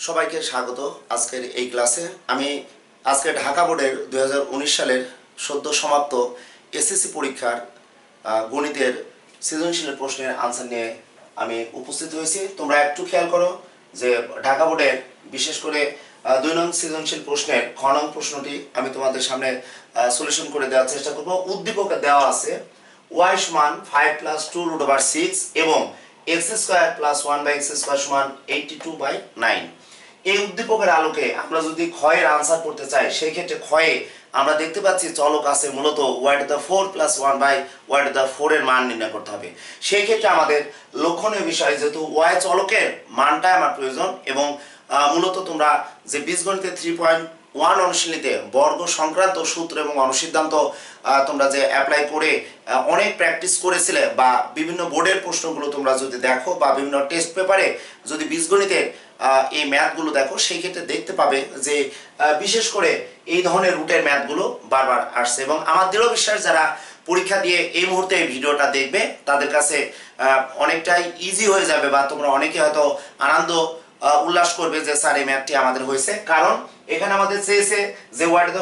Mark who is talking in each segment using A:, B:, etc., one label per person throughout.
A: সবাইকে স্বাগত আজকের এই ক্লাসে। আমি আজকে ঢাকা বোর্ডের 2019 সালের সদ্য সমাপ্ত এসএসসি পরীক্ষার গণিতের সৃজনশীলের প্রশ্নের আনসার নিয়ে আমি উপস্থিত হয়েছি। তোমরা একটু খেয়াল করো যে ঢাকা বোর্ডের বিশেষ করে 2 নং সৃজনশীল প্রশ্নের খ নং প্রশ্নটি আমি তোমাদের সামনে সলিউশন করে দেওয়ার চেষ্টা করব। উদ্দীপকে দেওয়া আছে y সমান 5 + 2√6 এবং x² + 1/x² সমান 82/9। এই উদ্দীপকের আলোকে আমরা যদি ক্ষয়ের আনসার করতে চাই, সেই ক্ষেত্রে ক্ষয়ে আমরা দেখতে পাচ্ছি চলক আছে মূলত y⁴ + 1/y⁴ এর মান নির্ণয় করতে হবে। সেই ক্ষেত্রে আমাদের লক্ষণীয় বিষয় যেহেতু y চলকের মানটা আমার প্রয়োজন এবং মূলত তোমরা যে বীজগণিতের 3.1 অনুশীলনীতে বর্গ সংক্রান্ত সূত্র এবং অনুসিদ্ধান্ত তোমরা যে অ্যাপ্লাই করে অনেক প্র্যাকটিস করেছিলে বা বিভিন্ন বোর্ডের প্রশ্নগুলো তোমরা যদি দেখো বা বিভিন্ন টেস্ট পেপারে যদি বীজগণিতের এই ম্যাথগুলো দেখো, সেই ক্ষেত্রে দেখতে পাবে যে বিশেষ করে এই ধরনের রুটের ম্যাথগুলো বারবার আসছে এবং আমার দৃঢ় বিশ্বাস যারা পরীক্ষা দিয়ে এই মুহূর্তে এই ভিডিওটা দেখবে তাদের কাছে অনেকটাই ইজি হয়ে যাবে বা তোমরা অনেকে হয়তো আনন্দ উল্লাস করবে যে স্যার এই ম্যাথটি আমাদের হয়েছে। কারণ এখানে আমাদের চেয়েছে যে y⁴ +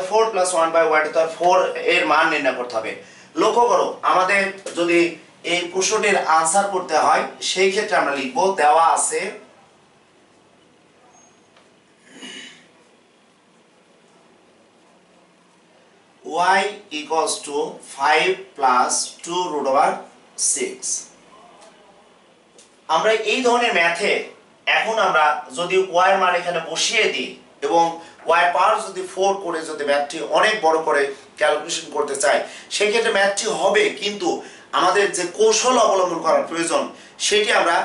A: 1/y⁴ এর মান নির্ণয় করতে হবে। লক্ষ্য করো, আমাদের যদি এই প্রশ্নটির আনসার করতে হয় সেই ক্ষেত্রে আমরা লিখব দেওয়া আছে y = 5 + 2√6। আমরা এই ধরনের ম্যাথে এখন আমরা যদি y এর মান এখানে বসিয়ে দিই এবং y পাওয়ার যদি 4 করে যদি ম্যাথটি অনেক বড় করে ক্যালকুলেশন করতে চাই, সেই ক্ষেত্রে ম্যাথটি হবে, কিন্তু আমাদের যে কৌশল অবলম্বন করার প্রয়োজন সেটি আমরা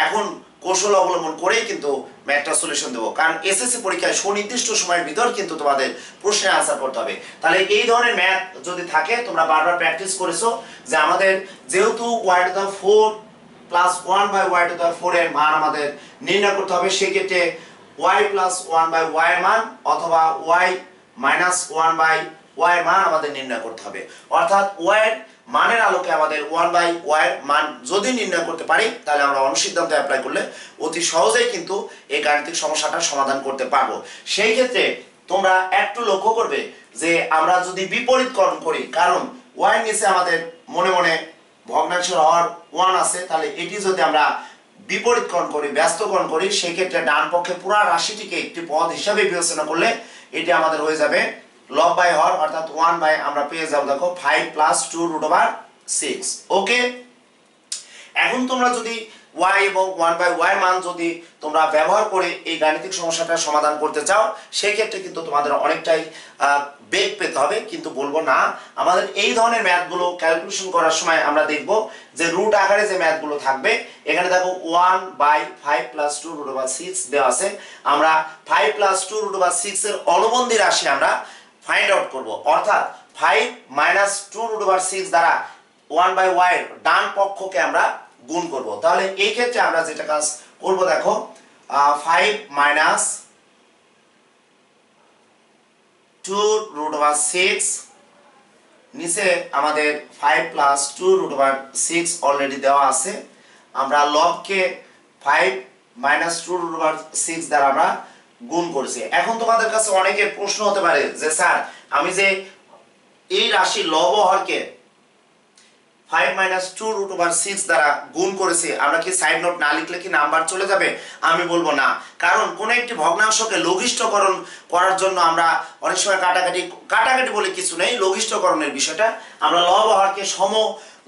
A: এখন কৌশল অবলম্বন করেই কিন্তু ম্যাথটা সলিউশন দেবো। কারণ এসএসসি পরীক্ষায় সুনির্দিষ্ট সময়ের ভিতর কিন্তু তোমাদের প্রশ্নের আনসার করতে হবে। তাহলে এই ধরনের ম্যাথ যদি থাকে, তোমরা বারবার প্র্যাকটিস করেছো যে আমাদের যেহেতু y⁴ + 1/y⁴ এর মান আমাদের নির্ণয় করতে হবে, সেক্ষেত্রে y + 1/y এর মান অথবা y - 1/y এর মান আমাদের নির্ণয় করতে হবে। অর্থাৎ y এর মানের আলোকে আমাদের 1/y এর মান যদি নির্ণয় করতে পারি, তাহলে আমরা অনুসিদ্ধান্ত অ্যাপ্লাই করলে অতি সহজেই কিন্তু এই গাণিতিক সমস্যাটার সমাধান করতে পারবো। সেই ক্ষেত্রে তোমরা একটু লক্ষ্য করবে যে আমরা যদি বিপরীতকরণ করি, কারণ y এর নিচে আমাদের মনে মনে ভগ্নাংশের হর 1 আছে, তাহলে এটি যদি আমরা বিপরীতকরণ করি, ব্যস্তকরণ করি, সেই ক্ষেত্রে ডান পক্ষে পুরো রাশিটিকে একটি পদ হিসাবে বিবেচনা করলে এটি আমাদের হয়ে যাবে লব বাই হর, অর্থাৎ 1/, আমরা পেয়ে যাব দেখো 5 + 2√6। ওকে, এখন তোমরা যদি y এবং 1/y মান যদি তোমরা ব্যবহার করে এই গাণিতিক সমস্যাটার সমাধান করতে চাও, সেই ক্ষেত্রে কিন্তু তোমাদের অনেকটাই বেগ পেতে হবে। কিন্তু বলবো না, আমাদের এই ধরনের ম্যাথগুলো ক্যালকুলেশন করার সময় আমরা দেখব যে রুট আকারে যে ম্যাথগুলো থাকবে, এখানে দেখো 1/5 + 2√6 দেওয়া আছে। আমরা 5 + 2√6 এর অনুবন্ধী রাশি আমরা ফাইন্ড আউট করব, অর্থাৎ 5 - 2√6 দ্বারা 1/y এর ডান পক্ষকে আমরা গুণ করব। তাহলে এই ক্ষেত্রে আমরা যেটা কাজ করব দেখো 5 - 2√6, নিচে আমাদের 5 + 2√6 অলরেডি দেওয়া আছে। আমরা লবকে 5 - 2√6 দ্বারা আমরা গুণ করেছি। এখন তোমাদের কাছে অনেকের প্রশ্ন হতে পারে যে স্যার, আমি যে এই রাশি লব ও হরকে 5 - 2√6 দ্বারা গুণ করেছি, আমরা কি সাইড নোট না লিখলে কি নাম্বার চলে যাবে? আমি বলবো না, কারণ কোন একটি ভগ্নাংশকে লঘিষ্ঠকরণ করার জন্য আমরা অনেক সময় কাটাকাটি বলে কিছু নেই, লঘিষ্ঠকরণের বিষয়টা আমরা লব ও হরকে সম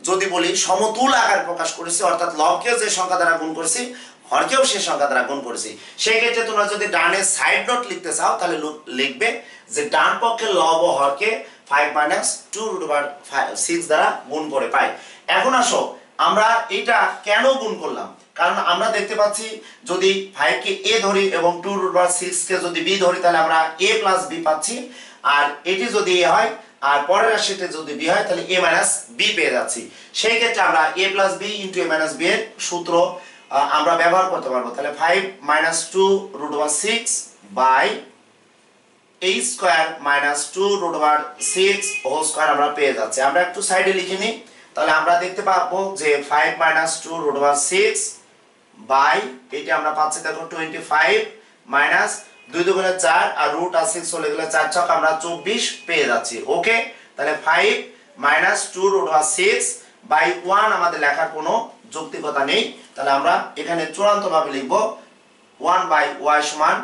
A: যদি বলি সমতুল আকারে প্রকাশ করেছি, অর্থাৎ লবকেও যে সংখ্যা দ্বারা গুণ করেছি, হরকেও সেই সংখ্যা দ্বারা গুণ করেছি। সেই ক্ষেত্রে তোমরা যদি ডানে সাইড নোট লিখতে চাও, তাহলে লিখবে যে ডান পক্ষে লব ও হরকে 5 - 2√6 দ্বারা গুণ করে পাই। এখন আসো আমরা এটা কেন গুণ করলাম, কারণ আমরা দেখতে পাচ্ছি যদি 5 কে a ধরি এবং 2√6 কে যদি b ধরি, তাহলে আমরা a + b পাচ্ছি, আর এটি যদি a হয় আর পরের রাশিতে যদি b হয়, তাহলে a - b পেয়ে যাচ্ছি। সেই ক্ষেত্রে আমরা a + b * a - b এর সূত্র আমরা ব্যবহার করতে পারবো। তাহলে 5 - 2√6 a² - 2√6² আমরা পেয়ে যাচ্ছি। আমরা একটু সাইডে লিখে নিই, তাহলে আমরা দেখতে পাবো যে 5 - 2√6 এটি আমরা পাচ্ছি দেখো 25 মাইনাস 2 দুগুণে 4 আর রুট আর 6 চলে গেলে 4 ছক আমরা 24 পেয়ে যাচ্ছি। ওকে, তাহলে 5 মাইনাস 2 রুট ওভার 6 বাই 1 আমাদের লেখার কোনো যৌক্তিকতা নেই। তাহলে আমরা এখানে চূড়ান্তভাবে লিখব 1 বাই y সমান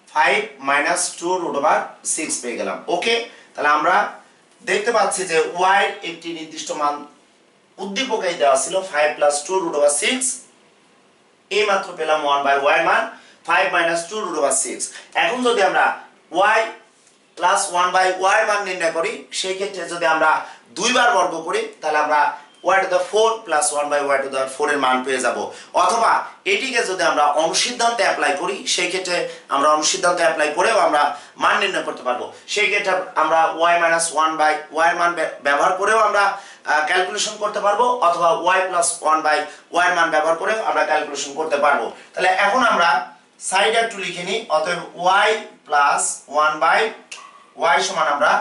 A: 5 মাইনাস 2 রুট ওভার 6 পেয়ে গেলাম। ওকে, তাহলে আমরা দেখতে পাচ্ছি যে y এর একটি নির্দিষ্ট মান উদ্দীপকেই দেওয়া ছিল 5 প্লাস 2 রুট ওভার 6, এই মাত্র পেলাম 1 বাই y মান 5 মাইনাস 2 রুট ওভার 6। এখন যদি আমরা y প্লাস 1 বাই y মান নির্ণয় করি, সেই ক্ষেত্রে যদি আমরা দুইবার বর্গ করি তাহলে আমরা y to the 4 plus 1 by y to the 4 এর মান পেয়ে যাব। অথবা এটিকে যদি আমরা অনুসিদ্ধান্তে অ্যাপ্লাই করি, সেই ক্ষেত্রে আমরা অনুসিদ্ধান্তে অ্যাপ্লাই করেও আমরা মান নির্ণয় করতে পারবো। সেই ক্ষেত্রে আমরা y মাইনাস 1 বাই y এর মান ব্যবহার করেও আমরা ক্যালকুলেশন করতে পারবো, অথবা y প্লাস 1 বাই y এর মান ব্যবহার করেও আমরা ক্যালকুলেশন করতে পারবো। তাহলে এখন আমরা সাইড একটু লিখে নিই। অতএব y প্লাস 1 বাই y সমান আমরা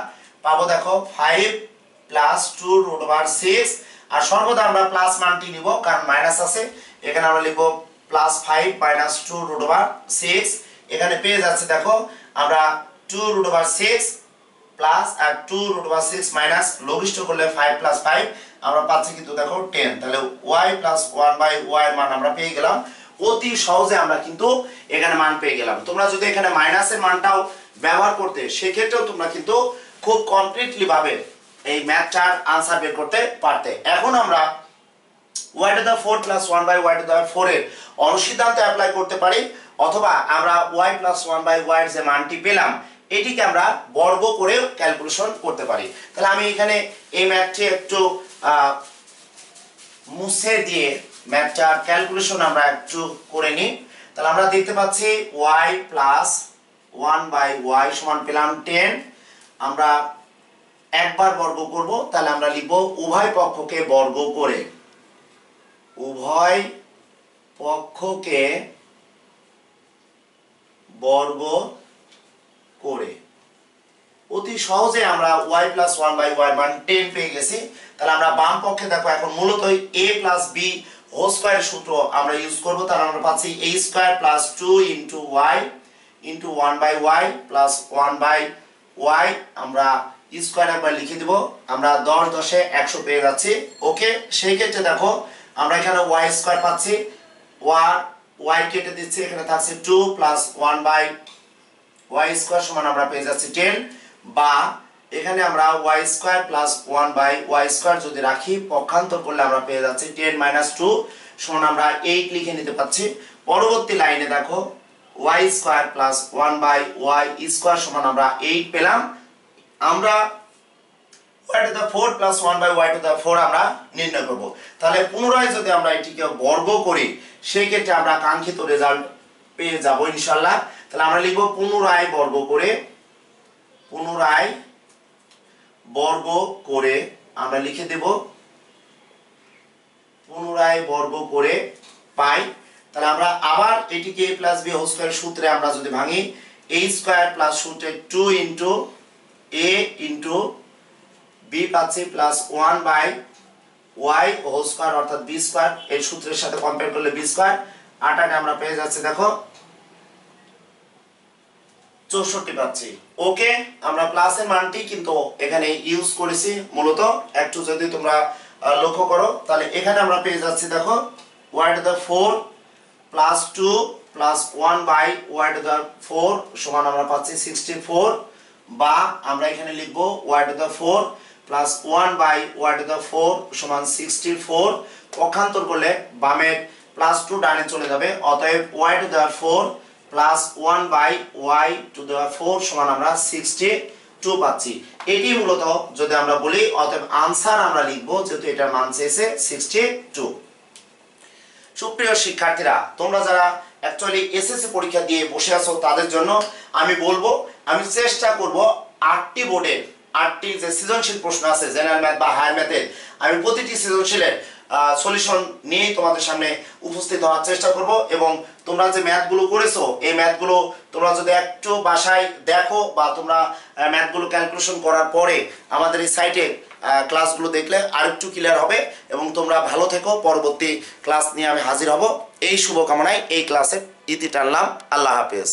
A: পাবো দেখো 5 প্লাস 2 রুট ওভার 6, আর সর্বদা আমরা প্লাস মানটি নিব কারণ মাইনাস আছে। এখানে আমরা লিখব প্লাস 5 মাইনাস 2 রুট ওভার 6। এখানে পেয়ে যাচ্ছে দেখো আমরা 2 রুট ওভার 6 প্লাস আর 2 রুট ওভার 6 মাইনাস লঘিষ্ঠ করলে 5 প্লাস 5 আমরা পাচ্ছি কিন্তু দেখো 10। তাহলে y প্লাস 1 বাই y এর মান আমরা পেয়ে গেলাম। অতি সহজে আমরা কিন্তু এখানে মান পেয়ে গেলাম। তোমরা যদি এখানে মাইনাসের মানটাও ব্যবহার করতে, সেক্ষেত্রেও তোমরা কিন্তু খুব কমপ্লিটলি ভাবে এই ম্যাথটার আনসার বের করতে পারতে। এখন আমরা y to the 4 plus 1 by y to the 4 এর অনুসিদ্ধান্তে অ্যাপ্লাই করতে পারি, অথবা আমরা y প্লাস 1 বাই y এর যে মানটি পেলাম এটিকে আমরা বর্গ করেও ক্যালকুলেশন করতে পারি। তাহলে আমি এখানে এই ম্যাথটি একটু মুছে দিয়ে ম্যাথটার ক্যালকুলেশন আমরা একটু করে নিই। তাহলে আমরা দেখতে পাচ্ছি y প্লাস 1 বাই y সমান পেলাম 10। আমরা একবার বর্গ করব, তাহলে আমরা লিখব উভয় পক্ষকে বর্গ করে, উভয় পক্ষকে বর্গ করে। অতি সহজে আমরা y প্লাস 1 বাই y মান 10 পেয়ে গেছি। তাহলে আমরা বাম পক্ষে দেখো এখন মূলত a plus b whole square সূত্র আমরা ইউজ করব। তাহলে আমরা পাচ্ছি a square plus 2 into y into 1 by y plus 1 by y আমরা স্কয়ার একবার লিখে দেব। আমরা 10 10 এ 100 পেয়ে যাচ্ছি। ওকে, সেই ক্ষেত্রে দেখো আমরা এখানে y স্কয়ার পাচ্ছি, y কেটে দিচ্ছি, এখানে থাকছে 2 প্লাস 1 বাই y স্কয়ার সমান আমরা পেয়ে যাচ্ছি 10, বা এখানে আমরা y square plus 1 by y square যদি রাখি পক্ষান্তর করলে আমরা পেয়ে যাচ্ছি 10 মাইনাস 2 সমান আমরা 8 লিখে নিতে পাচ্ছি। পরবর্তী লাইনে দেখো y square plus 1 by y square সমান আমরা 8 পেলাম। আমরা y to the 4 plus 1 by y to the 4 আমরা নির্ণয় করব। তাহলে পুনরায় যদি আমরা এটিকে বর্গ করি, সেই ক্ষেত্রে আমরা কাঙ্ক্ষিত রেজাল্ট পেয়ে যাব ইনশাআল্লাহ। তাহলে আমরা লিখব পুনরায় বর্গ করে, পুনরায় বর্গ করে আমরা লিখে দেব পুনরায় বর্গ করে পাই। তাহলে আমরা আবার এটিকে a plus b whole square সূত্রে আমরা যদি ভাঙি, a স্কয়ার প্লাস সূত্রে 2 ইনটু a ইনটু b পাচ্ছি plus 1 by y whole square অর্থাৎ b স্কয়ার, এই সূত্রের সাথে কম্পেয়ার করলে b স্কয়ার 8 আমরা পেয়ে যাচ্ছে দেখো 64 পাচ্ছি। ওকে, আমরা প্লাসের মানটি কিন্তু এখানে ইউজ করেছি মূলত। একটু যদি তোমরা লক্ষ্য করো, তাহলে এখানে আমরা পেয়ে যাচ্ছি দেখো y to the 4 plus 2 plus 1 by y to the 4 সমান আমরা পাচ্ছি 64, বা আমরা এখানে লিখব y to the 4 plus 1 by y to the 4 সমান 64। পক্ষান্তর করলে বামের প্লাস 2 ডানে চলে যাবে। অতএব y to the 4 plus 1 by y to the 4 সমান আমরা 62 পাচ্ছি। এটি মূলত যদি আমরা বলি, অতএব আনসার আমরা লিখব যেহেতু এটার মান চেয়েছে 62। সুপ্রিয় শিক্ষার্থীরা, তোমরা যারা অ্যাকচুয়ালি এসএসসি পরীক্ষা দিয়ে বসে আছো তাদের জন্য আমি বলবো, আমি চেষ্টা করব 8টি বোর্ডের 8টি যে সৃজনশীল প্রশ্ন আছে জেনারেল ম্যাথ বা হায়ার ম্যাথের, আমি প্রতিটি সৃজনশীলের সলিউশন নিয়ে তোমাদের সামনে উপস্থিত হওয়ার চেষ্টা করব। এবং তোমরা যে ম্যাথগুলো করেছো, এই ম্যাথগুলো তোমরা যদি একটু বাসায় দেখো বা তোমরা ম্যাথগুলো ক্যালকুলেশন করার পরে আমাদের এই সাইটে ক্লাসগুলো দেখলে আরেকটু ক্লিয়ার হবে এবং তোমরা ভালো থেকো। পরবর্তী ক্লাস নিয়ে আমি হাজির হব এই শুভকামনায় এই ক্লাসে ইতি টানলাম। আল্লাহ হাফেজ।